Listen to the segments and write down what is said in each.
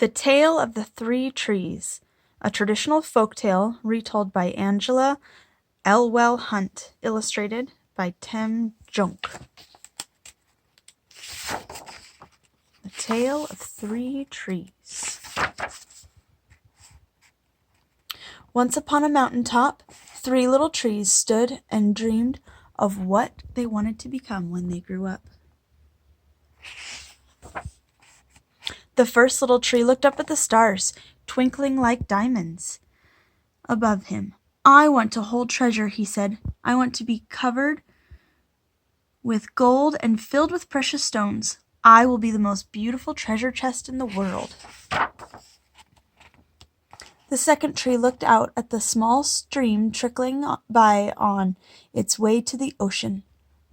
The Tale of the Three Trees, a traditional folk tale retold by Angela Elwell Hunt, illustrated by Tim Junk. The Tale of Three Trees. Once upon a mountain top, three little trees stood and dreamed of what they wanted to become when they grew up. The first little tree looked up at the stars, twinkling like diamonds above him. "I want to hold treasure," he said. "I want to be covered with gold and filled with precious stones. I will be the most beautiful treasure chest in the world." The second tree looked out at the small stream trickling by on its way to the ocean.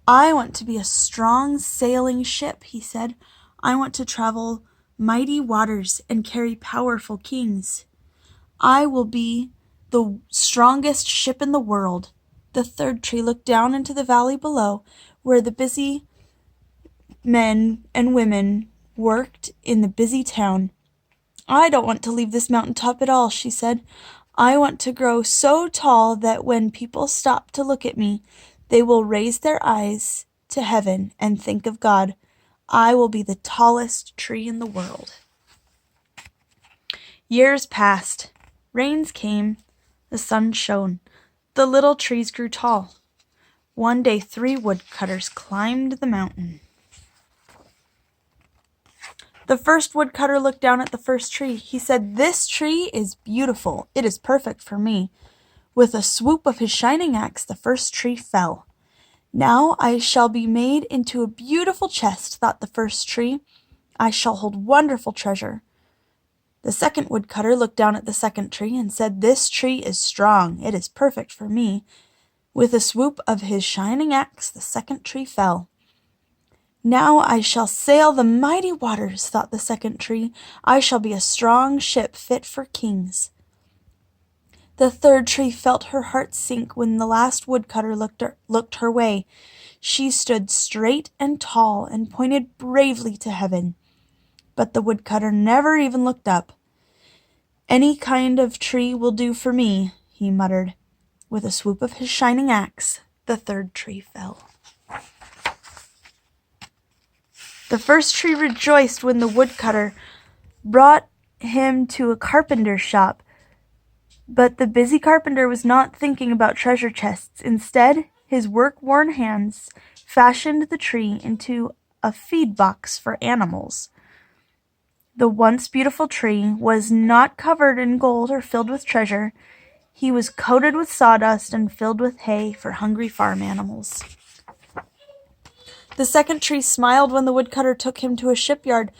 "I want to be a strong sailing ship," he said. "I want to travel mighty waters and carry powerful kings. I will be the strongest ship in the world." The third tree looked down into the valley below, where the busy men and women worked in the busy town. "I don't want to leave this mountain top at all," she said. "I want to grow so tall that when people stop to look at me, they will raise their eyes to heaven and think of God. I will be the tallest tree in the world." Years passed. Rains came. The sun shone. The little trees grew tall. One day 3 woodcutters climbed the mountain. The first woodcutter looked down at the first tree. He said, "This tree is beautiful. It is perfect for me." With a swoop of his shining axe, the first tree fell. "Now I shall be made into a beautiful chest," thought the first tree. "I shall hold wonderful treasure." The second woodcutter looked down at the second tree and said, "This tree is strong. It is perfect for me." With a swoop of his shining axe, the second tree fell. "Now I shall sail the mighty waters," thought the second tree. "I shall be a strong ship fit for kings." The third tree felt her heart sink when the last woodcutter looked her way. She stood straight and tall and pointed bravely to heaven. But the woodcutter never even looked up. "Any kind of tree will do for me," he muttered. With a swoop of his shining axe, the third tree fell. The first tree rejoiced when the woodcutter brought him to a carpenter's shop. But the busy carpenter was not thinking about treasure chests. Instead, his work-worn hands fashioned the tree into a feed box for animals. The once beautiful tree was not covered in gold or filled with treasure. He was coated with sawdust and filled with hay for hungry farm animals. The second tree smiled when the woodcutter took him to a shipyard,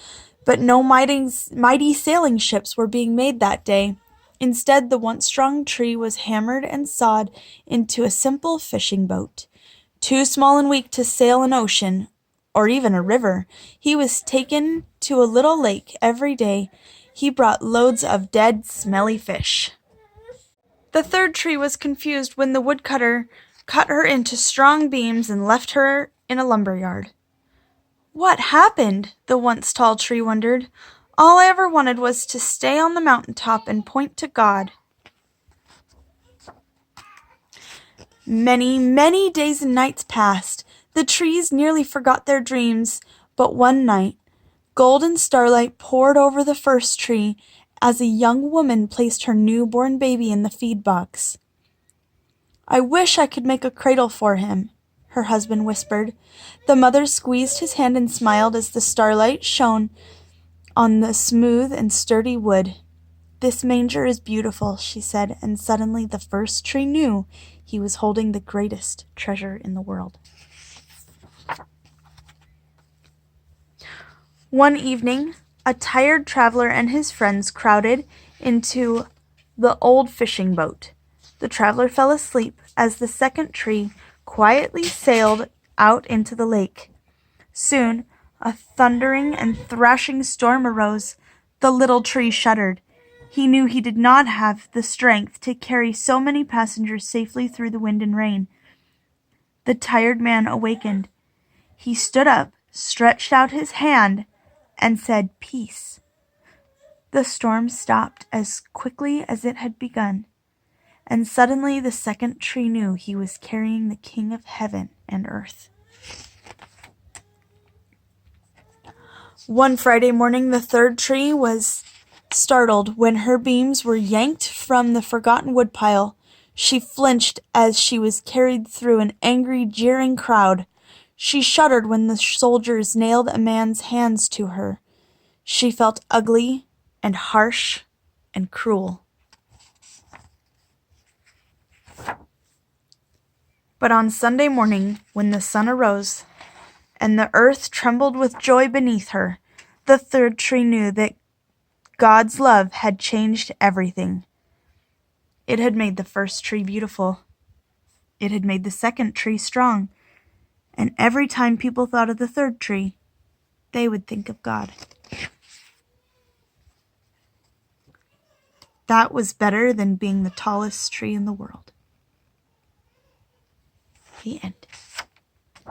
but no mighty sailing ships were being made that day. Instead, the once strong tree was hammered and sawed into a simple fishing boat. Too small and weak to sail an ocean, or even a river, he was taken to a little lake every day. He brought loads of dead, smelly fish. The third tree was confused when the woodcutter cut her into strong beams and left her in a lumber yard. "What happened?" the once tall tree wondered. "All I ever wanted was to stay on the mountain top and point to God." Many, many days and nights passed. The trees nearly forgot their dreams, but one night, golden starlight poured over the first tree as a young woman placed her newborn baby in the feed box. "I wish I could make a cradle for him," her husband whispered. The mother squeezed his hand and smiled as the starlight shone on the smooth and sturdy wood. "This manger is beautiful," she said, and suddenly the first tree knew he was holding the greatest treasure in the world. One evening, a tired traveler and his friends crowded into the old fishing boat. The traveler fell asleep as the second tree quietly sailed out into the lake. Soon, a thundering and thrashing storm arose. The little tree shuddered. He knew he did not have the strength to carry so many passengers safely through the wind and rain. The tired man awakened. He stood up, stretched out his hand, and said, "Peace." The storm stopped as quickly as it had begun, and suddenly the second tree knew he was carrying the King of heaven and earth. One Friday morning, the third tree was startled when her beams were yanked from the forgotten woodpile. She flinched as she was carried through an angry, jeering crowd. She shuddered when the soldiers nailed a man's hands to her. She felt ugly and harsh and cruel. But on Sunday morning, when the sun arose and the earth trembled with joy beneath her, the third tree knew that God's love had changed everything. It had made the first tree beautiful. It had made the second tree strong. And every time people thought of the third tree, they would think of God. That was better than being the tallest tree in the world. The end.